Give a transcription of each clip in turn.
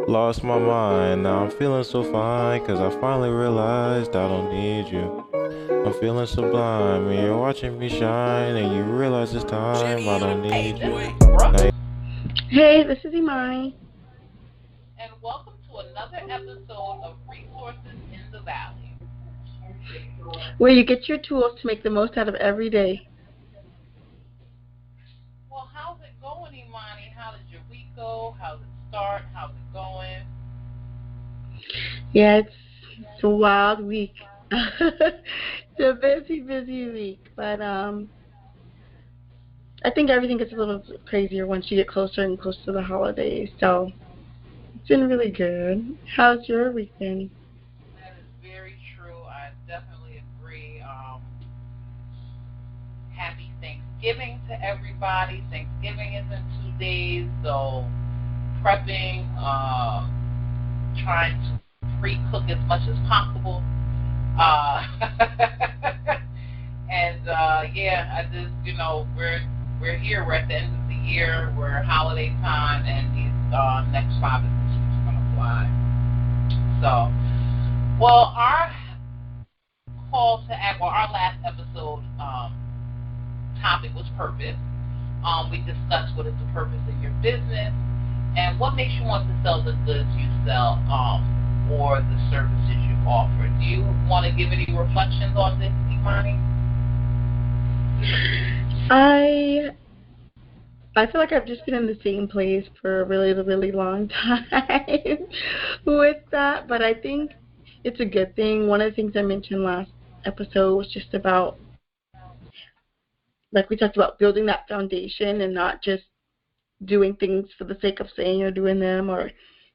Lost my mind, now I'm feeling so fine, cause I finally realized I don't need you. I'm feeling sublime, and you're watching me shine, and you realize it's time I don't Hey, need this you. is Brooke, Hey, this is Imani. and welcome to another episode of Resources in the Valley. Where you get your tools to make the most out of every day. Well, how's it going, Imani? How did your week go? How's it start? How's it going? Yeah, it's a wild week. It's a busy week. But I think everything gets a little crazier once you get closer and closer to the holidays. So it's been really good. How's your week been? That is very true. I definitely agree. Happy Thanksgiving to everybody. Thanksgiving is in 2 days, so prepping, trying to pre-cook as much as possible. Uh, and yeah, I just we're here. We're at the end of the year. We're holiday time, and these next 5 to 6 weeks are gonna fly. So, well, our call to act, well, our last episode topic was purpose. We discussed what is the purpose of your business and what makes you want to sell the goods you sell, or the services you offer. Do you want to give any reflections on this, Imani? I I feel like I've just been in the same place for a really long time with that, but I think it's a good thing. One of the things I mentioned last episode was just about, like we talked about, building that foundation and not just doing things for the sake of saying you're doing them, or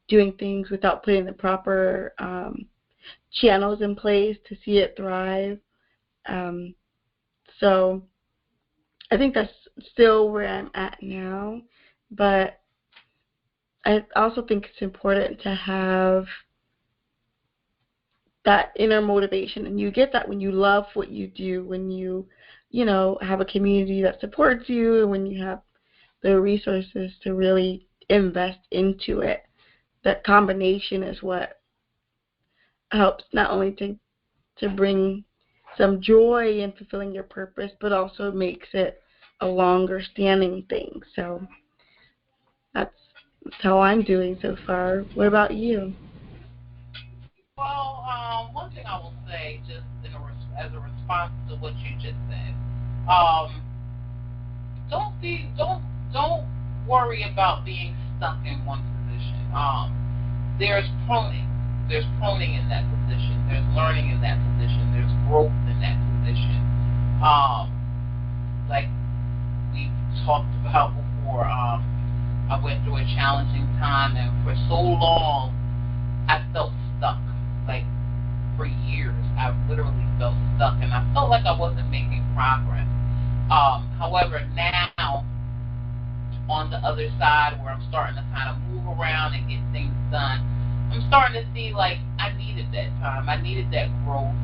doing things without putting the proper channels in place to see it thrive. Um, so I think that's still where I'm at now, but I also think it's important to have that inner motivation, and you get that when you love what you do, when you have a community that supports you, and when you have the resources to really invest into it. That combination is what helps not only to bring some joy in fulfilling your purpose, but also makes it a longer standing thing. So that's how I'm doing so far. What about you? Well, one thing I will say, just as a response to what you just said, um, don't worry about being stuck in one position. There's pruning. There's pruning in that position. There's learning in that position. There's growth in that position. Um, like we talked about before, I went through a challenging time, and for so long, I felt stuck. Like for years, I literally felt stuck, and I felt like I wasn't making progress. However, now on the other side, where I'm starting to kind of move around and get things done, I'm starting to see like I needed that time. I needed that growth.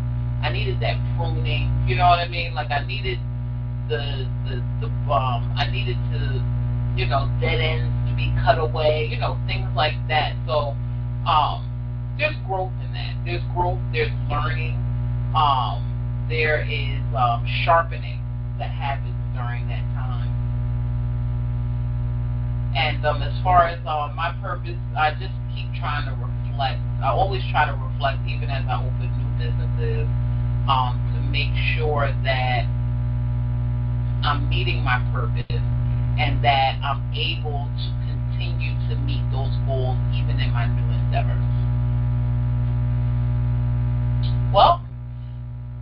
I needed that pruning. You know what I mean? Like I needed the I needed to, dead ends to be cut away. Things like that. So there's growth in that. There's growth. There's learning. There is sharpening that happens during that time. And as far as my purpose, I just keep trying to reflect. I always try to reflect, even as I open new businesses, to make sure that I'm meeting my purpose and that I'm able to continue to meet those goals even in my new endeavors. Well,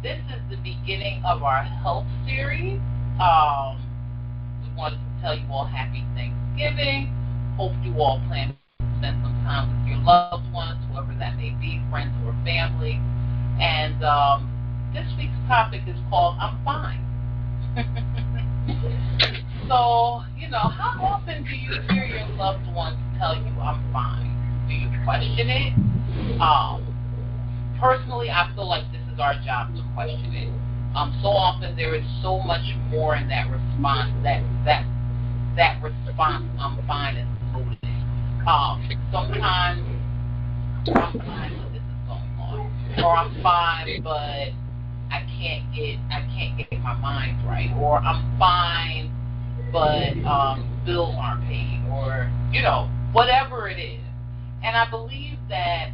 this is the beginning of our health series. We wanted to tell you all happy Thanksgiving. Hope you all plan to spend some time with your loved ones, whoever that may be, friends or family. And this week's topic is called I'm Fine. So, how often do you hear your loved ones tell you I'm fine? Do you question it? Personally, I feel like this is our job to question it. So often there is so much more in that response. That response, I'm fine, is loaded. Sometimes I'm fine, but this is going on, or I'm fine, but I can't get my mind right, or I'm fine, but bills aren't paid, or whatever it is. And I believe that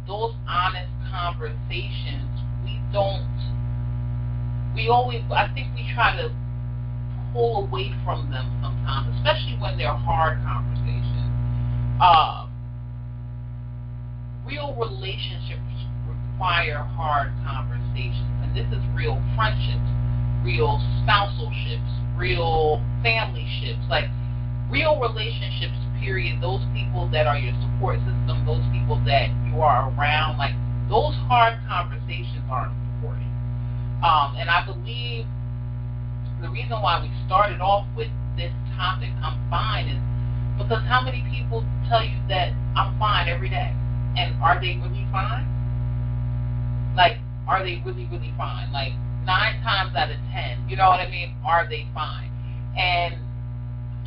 those honest conversations, we don't, we always, I think we try to pull away from them sometimes, especially when they're hard conversations. Uh, Real relationships require hard conversations, and this is real friendships, real spousal-ships, real family-ships, like real relationships, period. Those people that are your support system, those people that you are around, like those hard conversations are important. And I believe the reason why we started off with this topic, I'm fine, is because how many people tell you that I'm fine every day? And are they really fine? Like, are they really, really fine? Like, 9 times out of 10, you know what I mean? Are they fine? And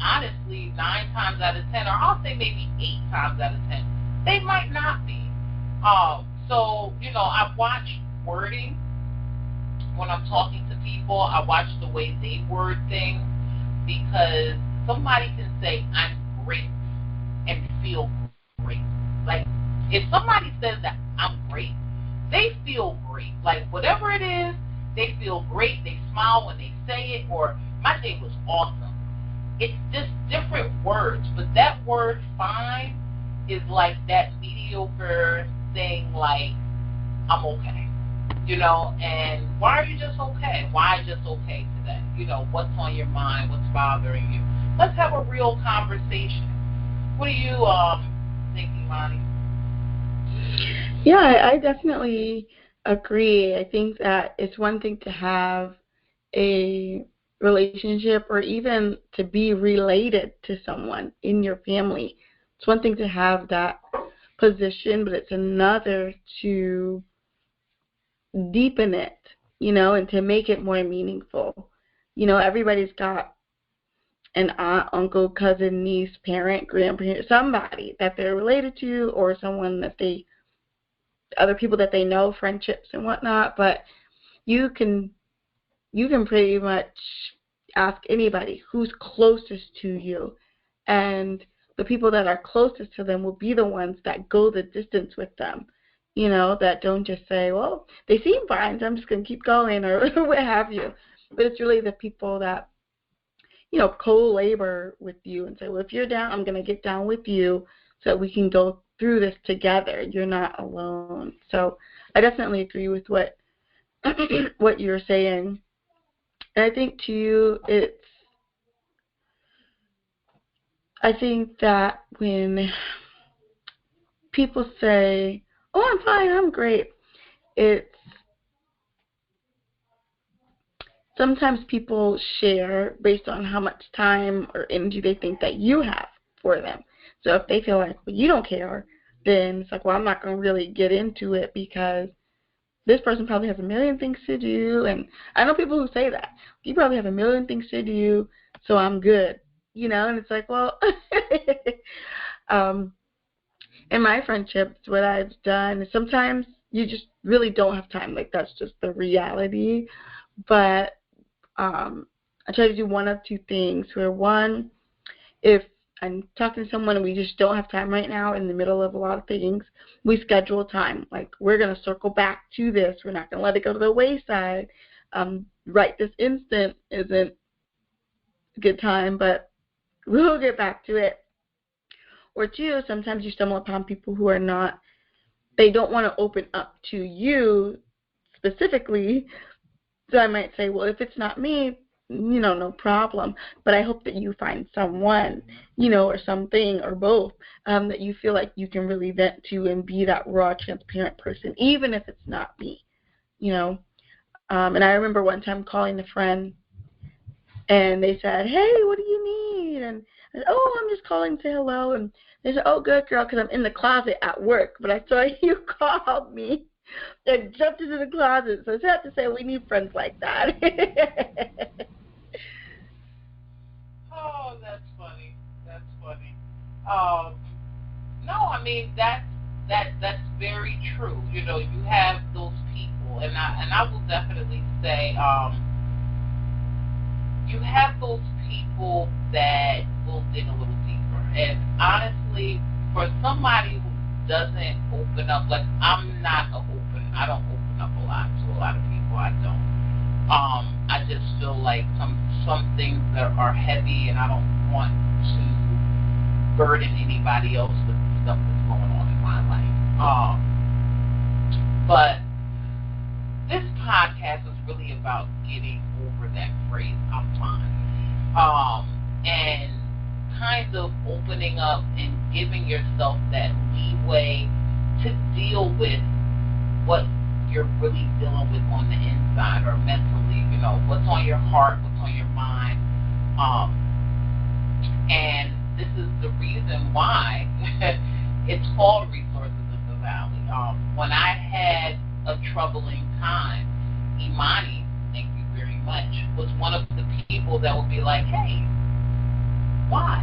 honestly, 9 times out of 10, or I'll say maybe 8 times out of 10, they might not be. So, I watch wording when I'm talking to people. I watch the way they word things, because somebody can say, I'm great, and feel great. Like, if somebody says that I'm great, they feel great. Like, whatever it is, they feel great. They smile when they say it, or my day was awesome. It's just different words, but that word fine is like that mediocre thing, like, I'm okay. And why are you just okay? Why just okay today? What's on your mind? What's bothering you? Let's have a real conversation. What do you think, Imani? Yeah, I definitely agree. I think that it's one thing to have a relationship or even to be related to someone in your family. It's one thing to have that position, but it's another to deepen it, and to make it more meaningful. Everybody's got an aunt, uncle, cousin, niece, parent, grandparent, somebody that they're related to, or someone that other people that they know, friendships and whatnot. But you can pretty much ask anybody who's closest to you, and the people that are closest to them will be the ones that go the distance with them. That don't just say, well, they seem fine, so I'm just going to keep going, or what have you. But it's really the people that co-labor with you and say, well, if you're down, I'm going to get down with you so that we can go through this together. You're not alone. So I definitely agree with what what you're saying. And I think too, I think that when people say, oh, I'm fine, I'm great, it's sometimes people share based on how much time or energy they think that you have for them. So if they feel like, well, you don't care, then it's like, well, I'm not going to really get into it because this person probably has a million things to do. And I know people who say that. You probably have a million things to do, so I'm good. And it's like, well, in my friendships, what I've done is sometimes you just really don't have time. Like, that's just the reality. But I try to do one of two things, where one, if I'm talking to someone and we just don't have time right now in the middle of a lot of things, we schedule time. Like, we're going to circle back to this. We're not going to let it go to the wayside. Right this instant isn't a good time, but we'll get back to it. Or two, sometimes you stumble upon people who they don't want to open up to you specifically. So I might say, well, if it's not me, no problem. But I hope that you find someone, or something, or both, that you feel like you can really vent to and be that raw, transparent person, even if it's not me, And I remember one time calling a friend, and they said, hey, what do you need? And I said, oh, I'm just calling to say hello. And they said, oh, good, girl, because I'm in the closet at work. But I saw you called me and jumped into the closet. So I have to say, we need friends like that. Oh, that's funny. That's funny. Um, No, I mean that's very true. You know, you have those people, and I will definitely say, you have those people that will dig a little deeper. And honestly, for somebody who doesn't open up, like I don't open up a lot to a lot of people. I don't. I just feel like some things that are heavy, and I don't want to burden anybody else with the stuff that's going on in my life. But this podcast is really about getting over that phrase, I'm fine. And kind of opening up and giving yourself that leeway to deal with what you're really dealing with on the inside or mentally, you know, what's on your heart, what's on your mind. And this is the reason why it's called Resources in the Valley. When I had a troubling time, Imani, thank you very much, was one of the people that would be like, hey, why?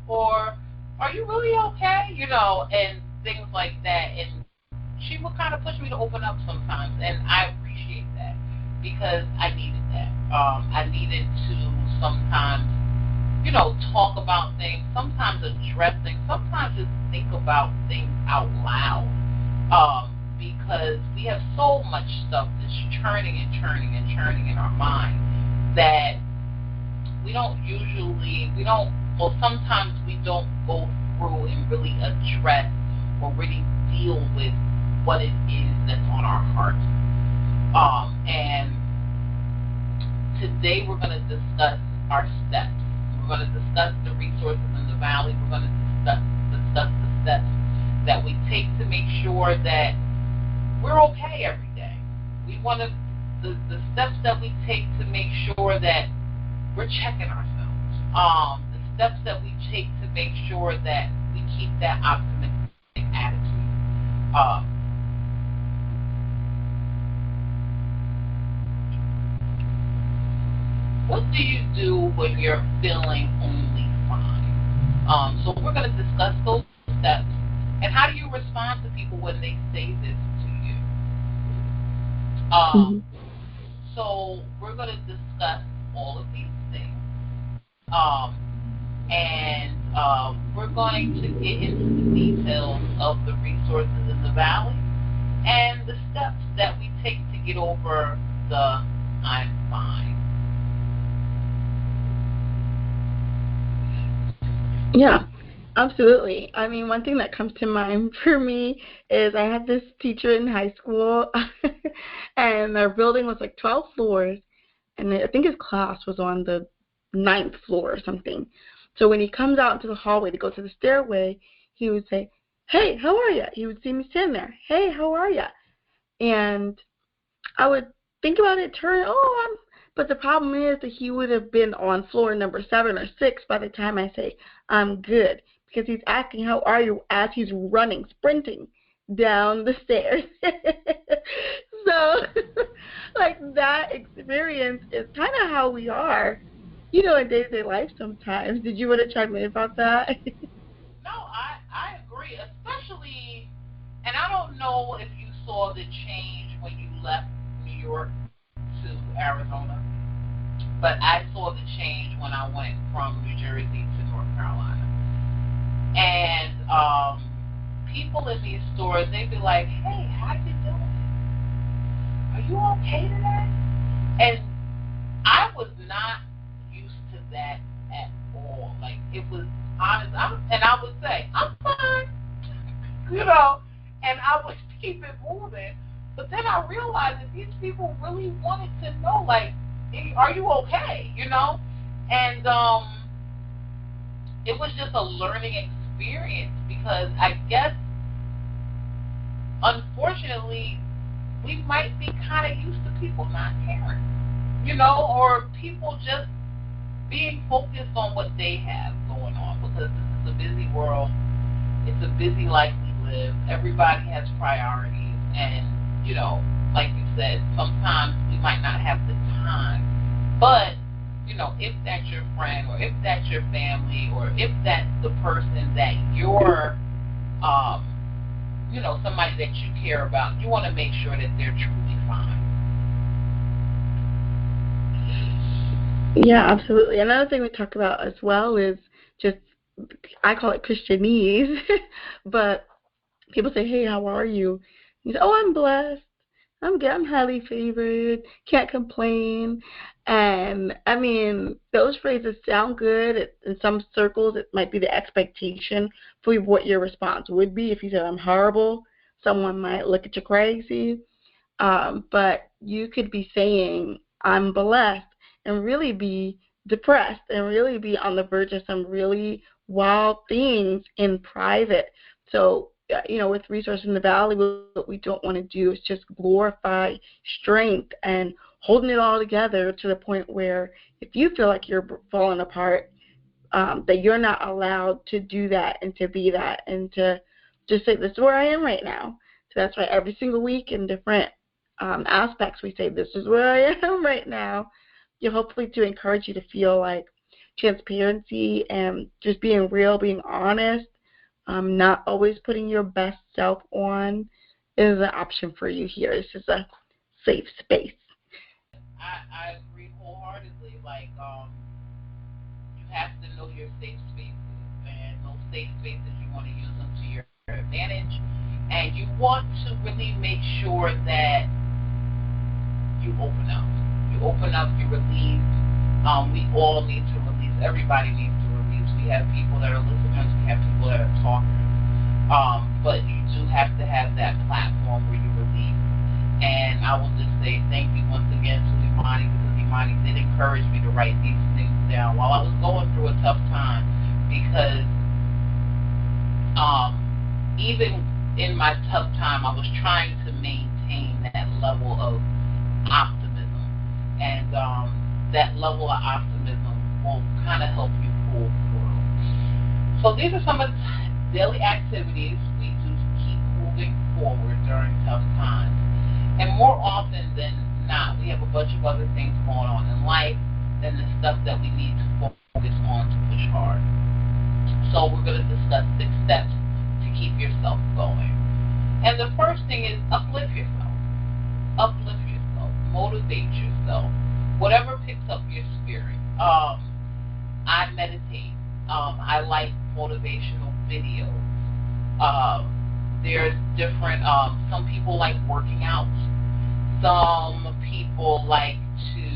Or, are you really okay? You know, and things like that. And she would kind of push me to open up sometimes, and I appreciate that because I needed that. I needed to sometimes, you know, talk about things, sometimes address things, sometimes just think about things out loud. Because we have so much stuff that's churning and churning and churning in our mind that sometimes we don't go through and really address or really deal with what it is that's on our hearts. And today we're going to discuss our steps. We're going to discuss the resources in the valley. We're going to discuss the steps that we take to make sure that we're okay every day. We want to the steps that we take to make sure that we're checking ourselves. The steps that we take to make sure that we keep that optimistic attitude. What do you do when you're feeling only fine? So we're going to discuss those steps. And how do you respond to people when they say this to you? So we're going to discuss all of these things. And we're going to get into the details of the resources in the valley and the steps that we take to get over the I'm fine. Yeah, absolutely. I mean, one thing that comes to mind for me is I had this teacher in high school, and their building was like 12 floors, and I think his class was on the 9th floor or something. So when he comes out into the hallway to go to the stairway, he would say, hey, how are you? He would see me standing there. Hey, how are you? And I would think about it, but the problem is that he would have been on floor number 7 or 6 by the time I say, I'm good. Because he's asking, how are you, as he's running, sprinting down the stairs. So, like, that experience is kind of how we are, you know, in day-to-day life sometimes. Did you want to chime in about that? No, I agree, especially, and I don't know if you saw the change when you left New York to Arizona, but I saw the change when I went from New Jersey to North Carolina. And people in these stores, they'd be like, hey, how you doing? Are you okay today? And I was not used to that at all. Like, it was honest. And I would say, I'm fine, you know, and I would keep it moving. But then I realized that these people really wanted to know, like, hey, are you okay, you know? And it was just a learning experience because I guess, unfortunately, we might be kind of used to people not caring, you know, or people just being focused on what they have going on, because this is a busy world. It's a busy life we live. Everybody has priorities, and, you know, like you said, sometimes we might not have the time, but if that's your friend or if that's your family or if that's the person that you're, um, somebody that you care about, you want to make sure that they're truly fine. Yeah, absolutely. Another thing we talk about as well is just, I call it Christianese, but people say, hey, how are you? You say, oh, I'm blessed. I'm good. I'm highly favored. Can't complain. And I mean, those phrases sound good. In some circles, it might be the expectation for what your response would be. If you said, I'm horrible, someone might look at you crazy. But you could be saying, I'm blessed, and really be depressed and really be on the verge of some really wild things in private. So, with Resource in the Valley, what we don't want to do is just glorify strength and holding it all together to the point where if you feel like you're falling apart, that you're not allowed to do that and to be that and to just say, this is where I am right now. So that's why every single week in different aspects we say, this is where I am right now. Hopefully to encourage you to feel like transparency and just being real, being honest, not always putting your best self on is an option for you here. This is a safe space. I agree wholeheartedly. Like, you have to know your safe spaces, and those safe spaces, you want to use them to your advantage, and you want to really make sure that you open up. You open up, you release. We all need to release. Everybody needs to release. We have people that are listeners. We have people that are talkers. But you do have to have that platform where you release. And I will just say thank you once again to Imani, because Imani did encourage me to write these things down while I was going through a tough time, because even in my tough time, I was trying to maintain that level of optimism. And that level of optimism will kind of help you pull through. So these are some of the daily activities we do to keep moving forward during tough times. And more often than not, we have a bunch of other things going on in life than the stuff that we need to focus on to push hard. So we're going to discuss 6 steps to keep yourself going. And the first thing is uplift yourself. Uplift yourself. Motivate yourself. Whatever picks up your spirit. I meditate. I like motivational videos. There's different, some people like working out. Some people like to,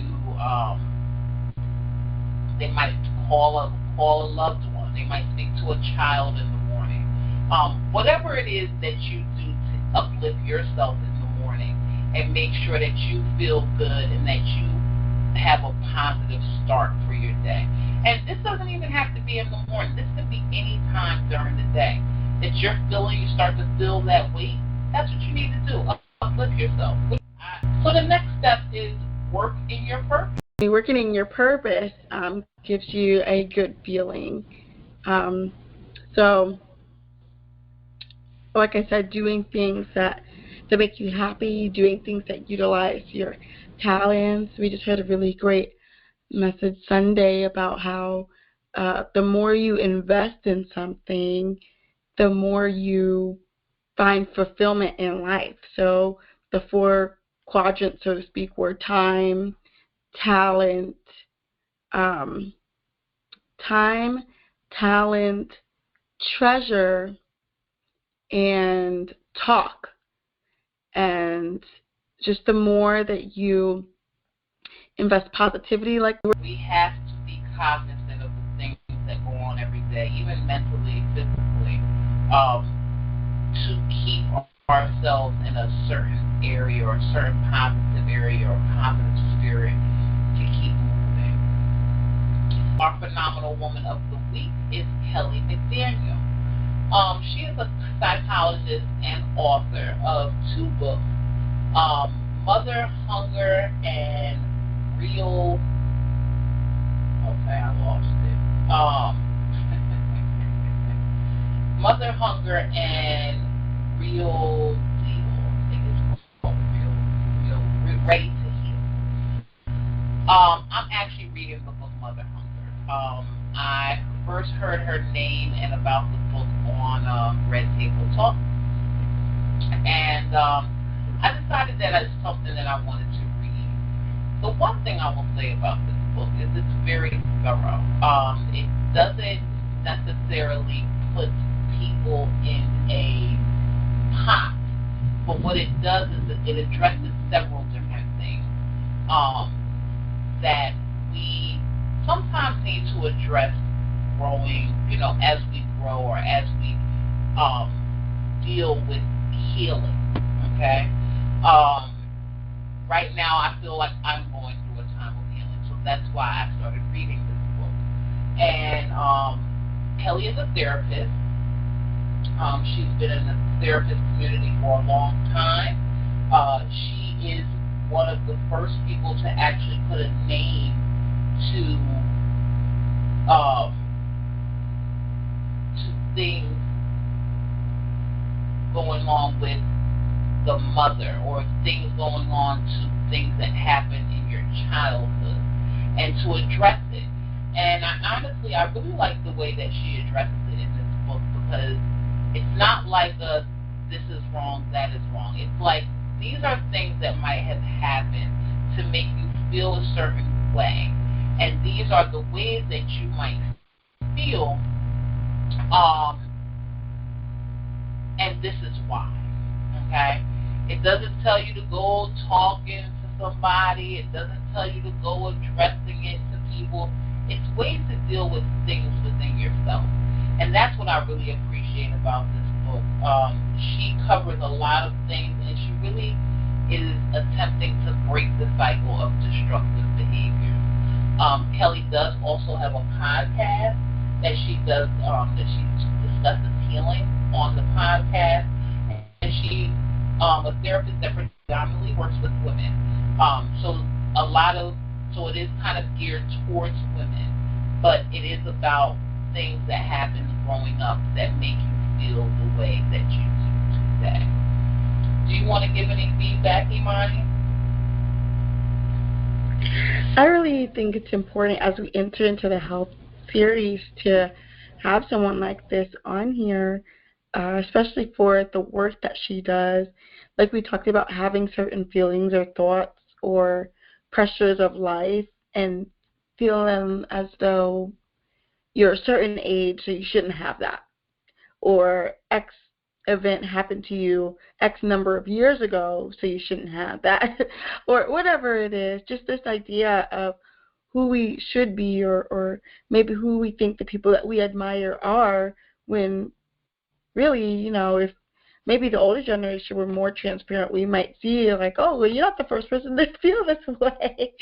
they might call a loved one. They might speak to a child in the morning. Whatever it is that you do to uplift yourself in the morning and make sure that you feel good and that you have a positive start for your day. And this doesn't even have to be in the morning. This could be any time during the day that you start to feel that weight. That's what you need to do. Uplift yourself. So the next step is work in your purpose. Working in your purpose gives you a good feeling. So, like I said, doing things that make you happy, doing things that utilize your talents. We just had a really great message Sunday about how the more you invest in something, the more you find fulfillment in life. So the 4 quadrants, so to speak, were time, talent, treasure, and talk. And just the more that you invest positivity, like we have to be cognizant of the things that go on every day, even mentally, physically, to keep ourselves in a certain area or a certain positive area or positive spirit to keep moving. Our phenomenal woman of the week is Kelly McDaniel. She is a psychologist and author of 2 books, Mother Hunger and Real. Okay, I lost it. Mother Hunger and Real Deal. I think it's called Real Ready to Heal. I'm actually reading the book her name and about the book on Red Table Talk, and I decided that it's something that I wanted to read. The one thing I will say about this book is it's very thorough. It doesn't necessarily put people in a pot, but what it does is it addresses several different things that we sometimes need to address growing, as we grow or as we deal with healing. Okay. Right now, I feel like I'm going through a time of healing, so that's why I started reading this book. And Kelly is a therapist. She's been in the therapist community for a long time. She is one of the first people to actually put a name to things going on with the mother, or things going on to things that happen in your childhood, and to address it. And I really like the way that she addresses it in this book, because it's not like this is wrong, that is wrong. It's like, these are things that might have happened to make you feel a certain way, and these are the ways that you might feel, and this is why. Okay? It doesn't tell you to go talking to somebody. It doesn't tell you to go addressing it to people. It's ways to deal with things within yourself. And that's what I really appreciate about this book. She covers a lot of things, and she really is attempting to break the cycle of destructive behavior. Kelly does also have a podcast that she does, that she discusses healing on the podcast, and she's a therapist that predominantly works with women. So it is kind of geared towards women, but it is about things that happen growing up that make you feel the way that you do today. Do you want to give any feedback, Imani? I really think it's important as we enter into the health series to have someone like this on here, especially for the work that she does. Like we talked about, having certain feelings or thoughts or pressures of life and feeling as though you're a certain age, so you shouldn't have that. Or X event happened to you X number of years ago, so you shouldn't have that. Or whatever it is, just this idea of who we should be, or maybe who we think the people that we admire are, when really, if maybe the older generation were more transparent, we might see like, oh, well, you're not the first person to feel this way.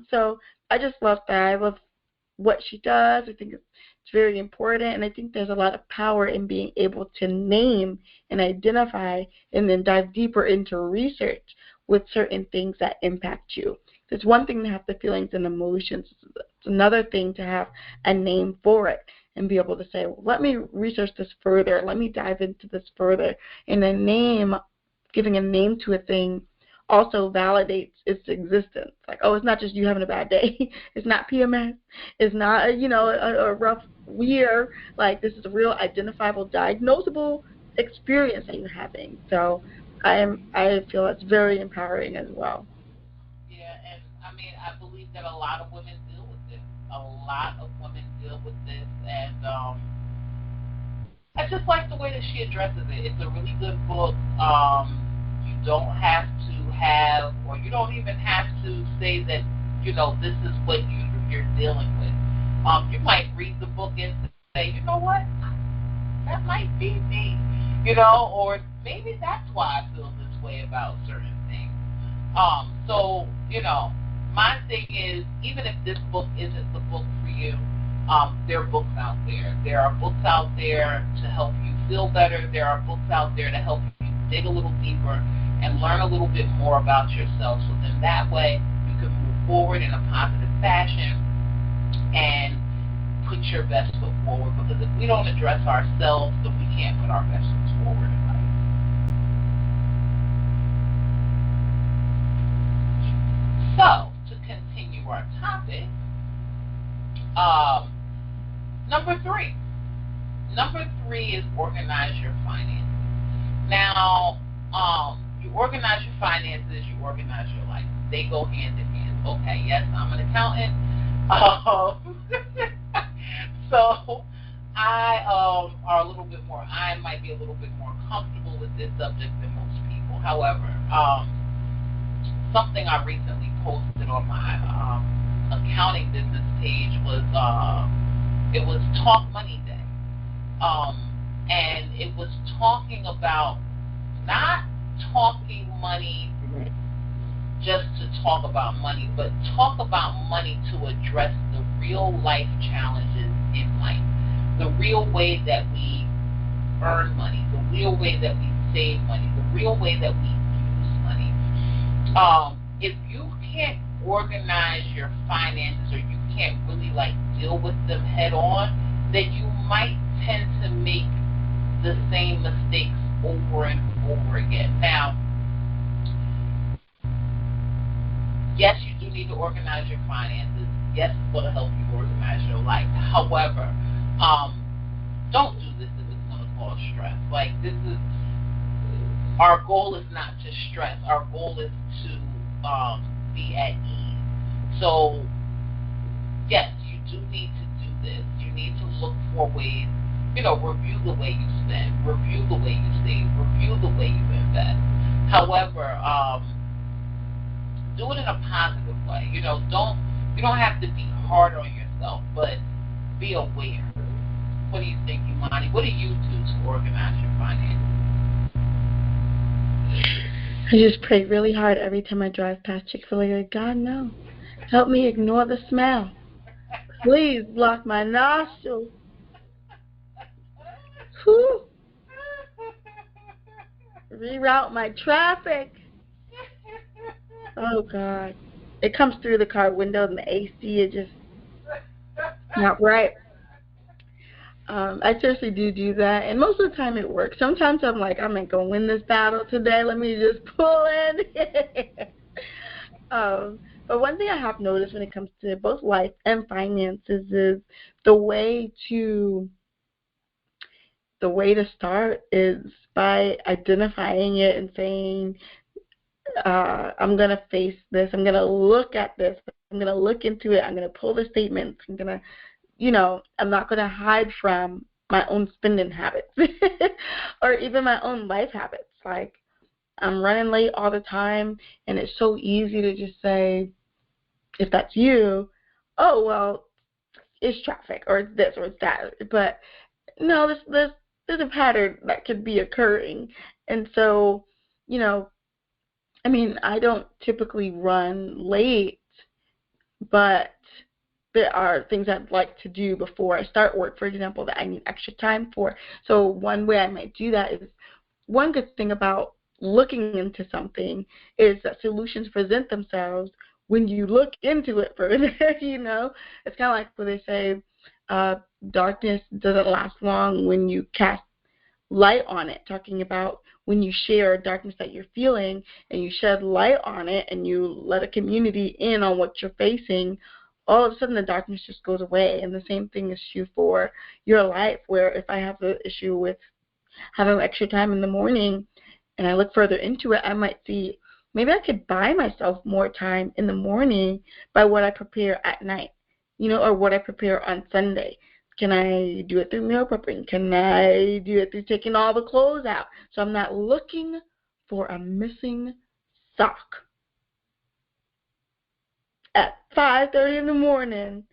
So I just love that. I love what she does. I think it's very important, and I think there's a lot of power in being able to name and identify and then dive deeper into research with certain things that impact you. It's one thing to have the feelings and emotions. It's another thing to have a name for it and be able to say, well, let me research this further. Let me dive into this further. And a name, giving a name to a thing, also validates its existence. Like, oh, it's not just you having a bad day. It's not PMS. It's not, a rough year. Like, this is a real identifiable, diagnosable experience that you're having. So I feel it's very empowering as well. Yeah, and I believe that a lot of women deal with this. A lot of women deal with this, and I just like the way that she addresses it. It's a really good book. You don't have to have, or you don't even have to say that, this is what you're dealing with. You might read the book and say, you know what, that might be me, or maybe that's why I feel this way about certain things. So, my thing is, even if this book isn't the book for you, there are books out there. There are books out there to help you feel better. There are books out there to help you dig a little deeper and learn a little bit more about yourself. So then that way you can move forward in a positive fashion and put your best foot forward. Because if we don't address ourselves, then we can't put our best foot forward in life. So, to continue our topic, number 3, key is organize your finances. Now, you organize your finances, you organize your life. They go hand in hand. Okay, yes, I'm an accountant. So I might be a little bit more comfortable with this subject than most people. However, something I recently posted on my accounting business page was it was Talk Money Day, and it was talking about not talking money just to talk about money, but talk about money to address the real life challenges in life, the real way that we earn money, the real way that we save money, the real way that we use money. If you can't organize your finances, or you can't really deal with them head on, then you might tend to make the same mistakes over and over again. Now, yes, you do need to organize your finances. Yes, it's going to help you organize your life. However, don't do this if it's going to cause stress. Our goal is not to stress. Our goal is to be at ease. So, yes, you do need to do this. You need to look for ways, review the way you spend, review the way you save, review the way you invest. However, do it in a positive way. You don't have to be hard on yourself, but be aware. What do you think, Imani? What do you do to organize your finances? I just pray really hard every time I drive past Chick-fil-A. God, no. Help me ignore the smell. Please block my nostrils. Whew. Reroute my traffic. Oh, God. It comes through the car window and the AC is just not right. I seriously do that, and most of the time it works. Sometimes I'm like, I'm not going to win this battle today. Let me just pull in. But one thing I have noticed when it comes to both life and finances is the way to start is by identifying it and saying, I'm going to face this. I'm going to look at this. I'm going to look into it. I'm going to pull the statements. I'm going to I'm not going to hide from my own spending habits or even my own life habits. Like, I'm running late all the time, and it's so easy to just say, if that's you, oh, well, it's traffic, or it's this, or it's that. But no, there's a pattern that could be occurring. And so, I don't typically run late, but there are things I'd like to do before I start work, for example, that I need extra time for. So one way I might do that is, one good thing about looking into something is that solutions present themselves when you look into it further. It's kind of like when they say darkness doesn't last long when you cast light on it, talking about when you share darkness that you're feeling and you shed light on it and you let a community in on what you're facing, all of a sudden the darkness just goes away. And the same thing is true for your life, where if I have the issue with having extra time in the morning and I look further into it, I might see maybe I could buy myself more time in the morning by what I prepare at night, or what I prepare on Sunday. Can I do it through meal prepping? Can I do it through taking all the clothes out? So I'm not looking for a missing sock at 5:30 in the morning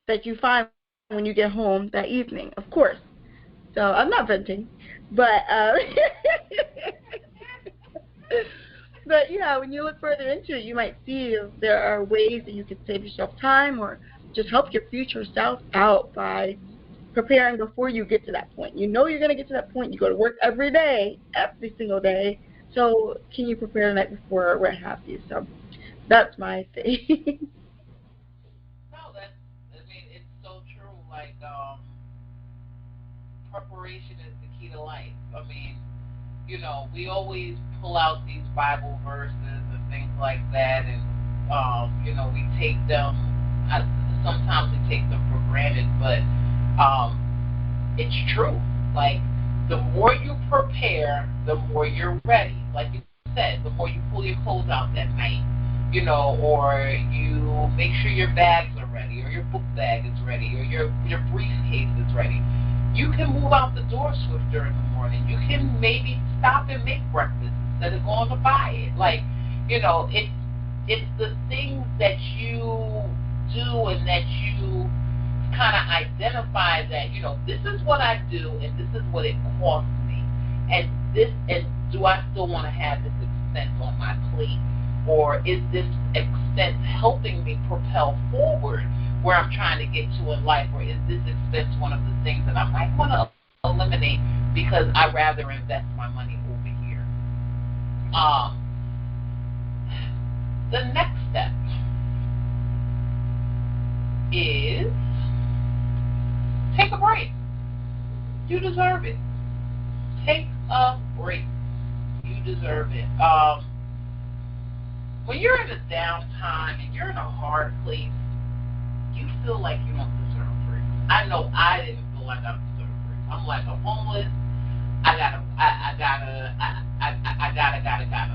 that you find when you get home that evening, of course. So I'm not venting, but but yeah, when you look further into it, you might see there are ways that you can save yourself time or just help your future self out by preparing before you get to that point. You're going to get to that point. You go to work every day, every single day. So can you prepare the night before or what have you? So that's my thing. No, it's so true. Preparation is the key to life. We always pull out these Bible verses and things like that, and we take them. Sometimes we take them for granted, but it's true. The more you prepare, the more you're ready. Like you said, the more you pull your clothes out that night, or you make sure your bags are ready, or your book bag is ready, or your briefcase is ready. You can move out the door swifter in the morning. You can maybe stop and make breakfast instead of going to buy it. Like, it's the things that you do and that you kind of identify that, this is what I do and this is what it costs me. And do I still want to have this expense on my plate? Or is this expense helping me propel forward where I'm trying to get to in life? Or is this expense one of the things that I might want to eliminate because I'd rather invest my money over here? The next step is take a break. You deserve it. Take a break. You deserve it. When you're in a downtime and you're in a hard place, you feel like you don't deserve breaks. I know I didn't feel like I deserved breaks. I'm like, I'm homeless. I gotta.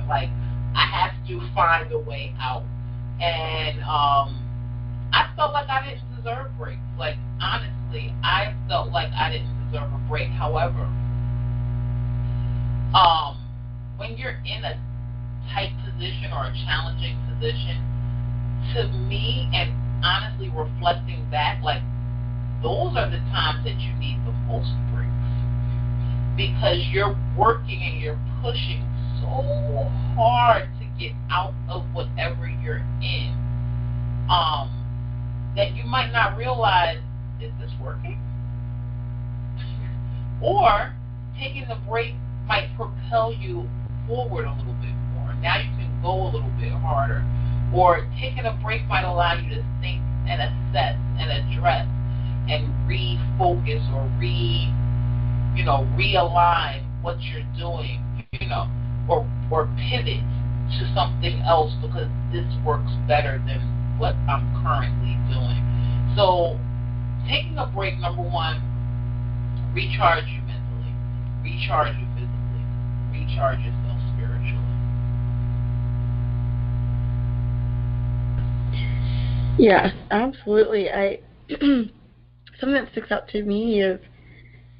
Like, I have to find a way out. And I felt like I didn't deserve breaks. Like, honestly, I felt like I didn't deserve a break. However, when you're in a tight position or a challenging position, to me, and honestly reflecting back, like, those are the times that you need the most breaks. Because you're working and you're pushing so hard to get out of whatever you're in, that you might not realize, is this working? Or taking the break might propel you forward a little bit more. Now you can go a little bit harder. Or taking a break might allow you to think and assess and address and refocus or realign what you're doing, or pivot to something else because this works better than what I'm currently doing. So taking a break, number one, recharge you mentally, recharge you physically, recharge yourself spiritually. Yes, absolutely. Something that sticks out to me is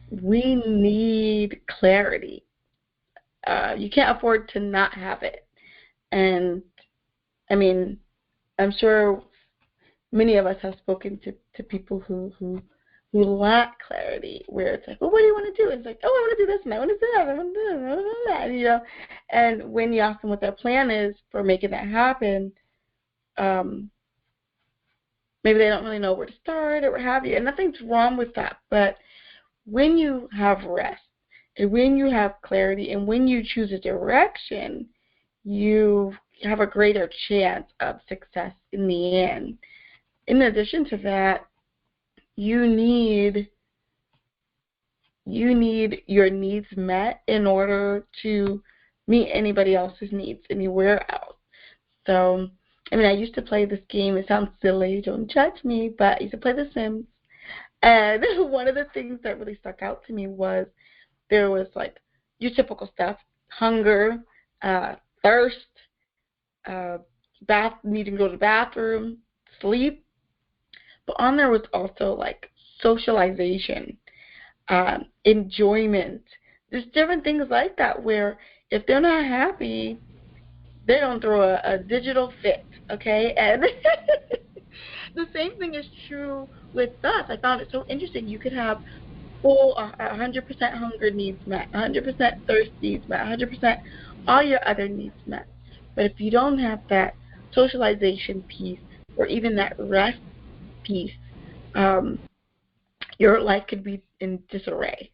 we need clarity. You can't afford to not have it. And I mean, I'm sure many of us have spoken to people who lack clarity, where it's like, well, what do you want to do? It's like, oh, I want to do this and I want to do that, I want to do that, I want to do that, And when you ask them what their plan is for making that happen, maybe they don't really know where to start or what have you. And nothing's wrong with that. But when you have rest and when you have clarity and when you choose a direction, you have a greater chance of success in the end. In addition to that, you need your needs met in order to meet anybody else's needs anywhere else. So, I mean, I used to play this game. It sounds silly, don't judge me, but I used to play The Sims. And one of the things that really stuck out to me was there was, like, your typical stuff: hunger, thirst, needing to go to the bathroom, sleep. But on there was also, like, socialization, enjoyment. There's different things like that where if they're not happy, they're going to throw a digital fit, okay? And the same thing is true with us. I found it so interesting. You could have full 100% hunger needs met, 100% thirst needs met, 100% all your other needs met. But if you don't have that socialization piece or even that rest piece, your life could be in disarray.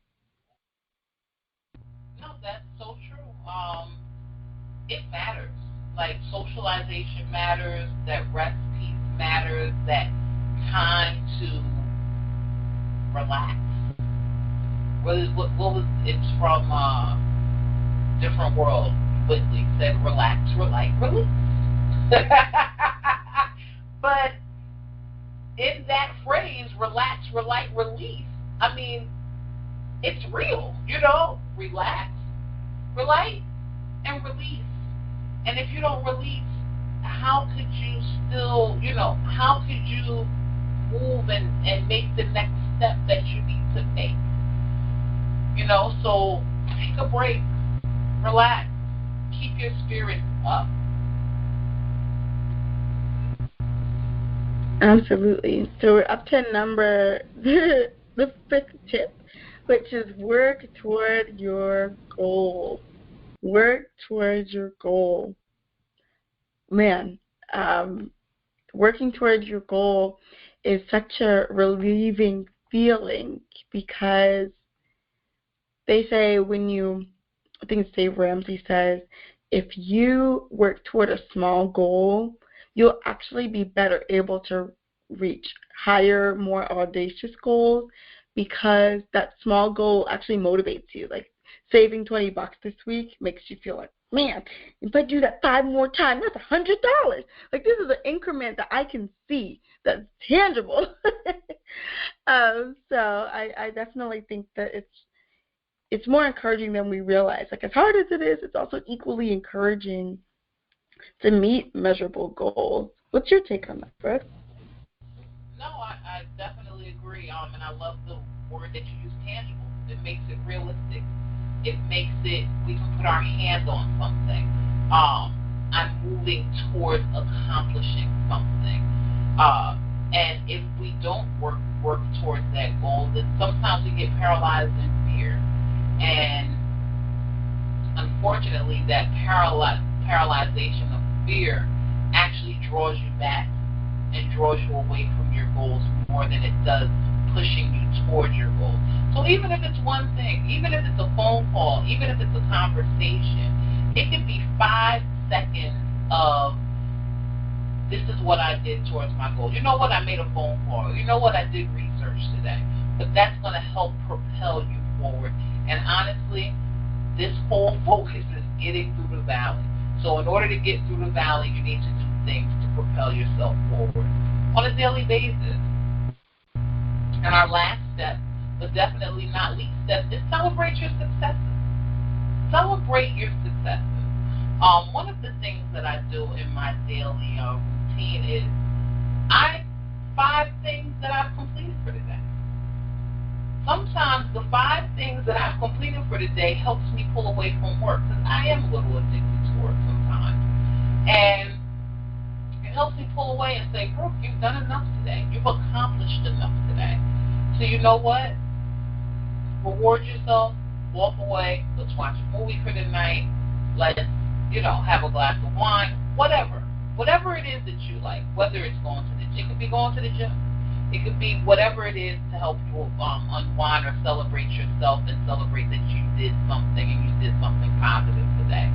No, that's so true. It matters. Like, socialization matters, that rest piece matters, that time to relax. What was it's from Different World. Whitley said, relax, release. But in that phrase, relax, release, I mean, It's real, you know. Relax, relate, and release. And if you don't release, how could you still, how could you move and make the next step that you need to make? So take a break, relax, keep your spirits up. Absolutely. So we're up to number the fifth tip, which is work toward your goal. Work towards your goal. Man, working towards your goal is such a relieving feeling because they say I think Dave Ramsey says, if you work toward a small goal, you'll actually be better able to reach higher, more audacious goals because that small goal actually motivates you. Like saving $20 this week makes you feel like, man, if I do that 5 more times, that's $100. Like this is an increment that I can see that's tangible. So I definitely think that it's more encouraging than we realize. Like as hard as it is, it's also equally encouraging to meet measurable goals. What's your take on that, Brooke? No, I definitely agree. And I love the word that you use, tangible. It makes it realistic. It makes it, we can put our hands on something. I'm moving towards accomplishing something. And if we don't work towards that goal, then sometimes we get paralyzed in fear. And unfortunately, that paralyzation of fear actually draws you back and draws you away from your goals more than it does pushing you toward your goals. So even if it's one thing, even if it's a phone call, even if it's a conversation, it can be 5 seconds of, this is what I did towards my goal. You know what? I made a phone call. You know what? I did research today. But that's going to help propel you forward. And honestly, this whole focus is getting through the valley. So in order to get through the valley, you need to do things to propel yourself forward on a daily basis. And our last step, but definitely not least step, is celebrate your successes. Celebrate your successes. One of the things that I do in my daily routine is 5 things that I've completed for the day. Sometimes the 5 things that I've completed for the day helps me pull away from work because I am a little addicted to work sometimes. And it helps me pull away and say, Brooke, you've done enough today. You've accomplished enough today. So you know what? Reward yourself, walk away, let's watch a movie for the night, let's, have a glass of wine, whatever. Whatever it is that you like, whether it's going to the gym, it could be going to the gym. It could be whatever it is to help you unwind or celebrate yourself and celebrate that you did something and you did something positive today.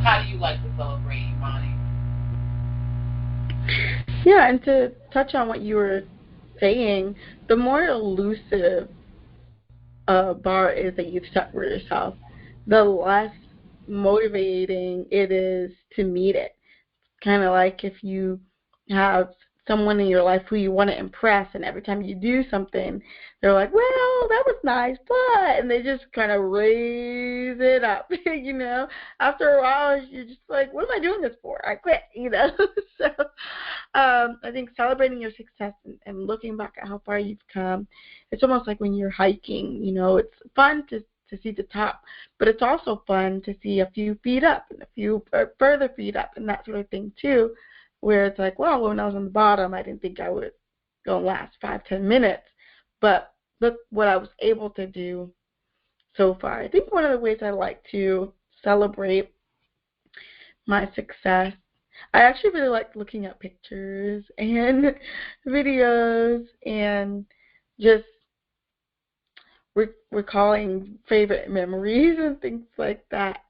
How do you like to celebrate, Imani? Yeah, and to touch on what you were saying, the more elusive a bar is that you've set for yourself, the less motivating it is to meet it. Kind of like if you have someone in your life who you want to impress, and every time you do something, they're like, well, that was nice, but, and they just kind of raise it up, After a while, you're just like, what am I doing this for? I quit, So I think celebrating your success and looking back at how far you've come, it's almost like when you're hiking, it's fun to see the top, but it's also fun to see a few feet up and a few further feet up and that sort of thing too, where it's like, well, when I was on the bottom, I didn't think I would go last 5-10 minutes, but look what I was able to do so far. I think one of the ways I like to celebrate my success, I actually really like looking at pictures and videos and just recalling favorite memories and things like that.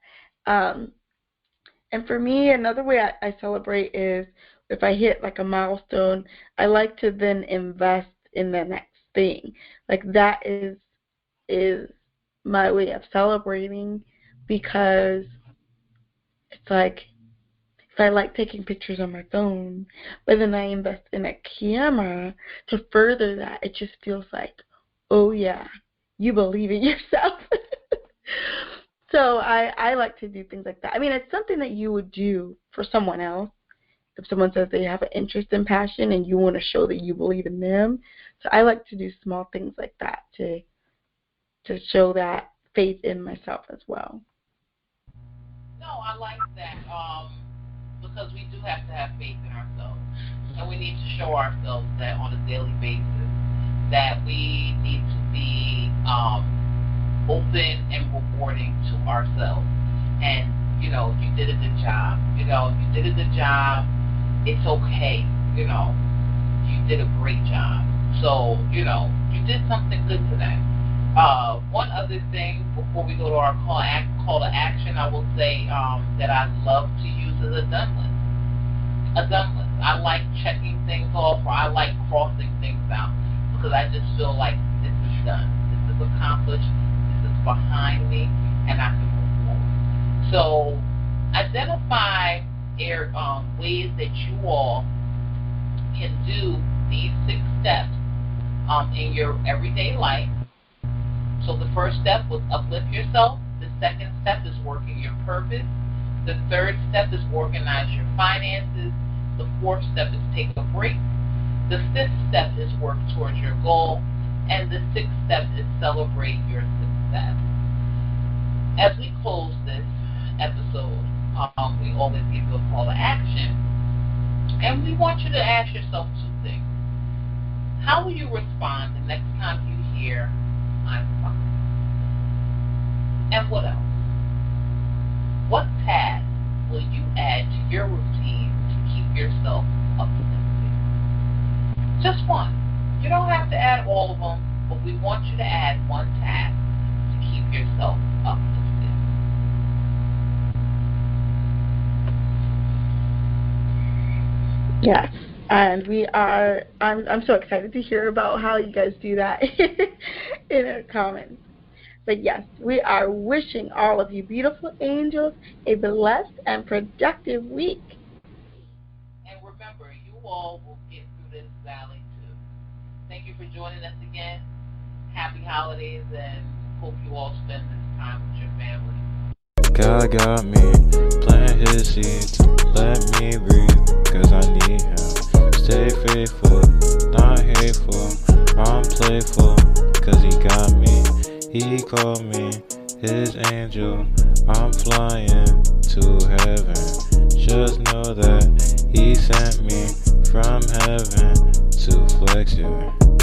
And for me, another way I celebrate is if I hit like a milestone, I like to then invest in the next thing. Like that is my way of celebrating, because it's like if I like taking pictures on my phone, but then I invest in a camera to further that, it just feels like, oh yeah, you believe in yourself. So I like to do things like that. I mean, it's something that you would do for someone else. If someone says they have an interest and passion and you want to show that you believe in them. So I like to do small things like that to show that faith in myself as well. No, I like that. Because we do have to have faith in ourselves. And we need to show ourselves that on a daily basis that we need to be open and rewarding to ourselves. And, you did a good job. You did a good job. It's okay. You did a great job. So, you did something good today. One other thing before we go to our call to action, I will say that I love to use is a done list. A done list. I like checking things off, or I like crossing things out, because I just feel like this is done. This is accomplished. This is behind me, and I can move forward. So identify ways that you all can do these 6 steps in your everyday life. So the first step was uplift yourself. The second step is working your purpose. The third step is organize your finances. The fourth step is take a break. The fifth step is work towards your goal. And the sixth step is celebrate your success. As we close this episode, we always give you a call to action. And we want you to ask yourself 2 things. How will you respond the next time you hear, I'm fine? And what else? What task will you add to your routine to keep yourself uplifted? Just one. You don't have to add all of them, but we want you to add one task to keep yourself uplifted. Yes. And I'm so excited to hear about how you guys do that in the comments. But yes, we are wishing all of you beautiful angels a blessed and productive week. And remember, you all will get through this valley too. Thank you for joining us again. Happy holidays, and hope you all spend this time with your family. God got me, plant his seeds, let me breathe, cause I need him. Stay faithful, not hateful, I'm playful, cause he got me. He called me his angel, I'm flying to heaven. Just know that he sent me from heaven to flex you.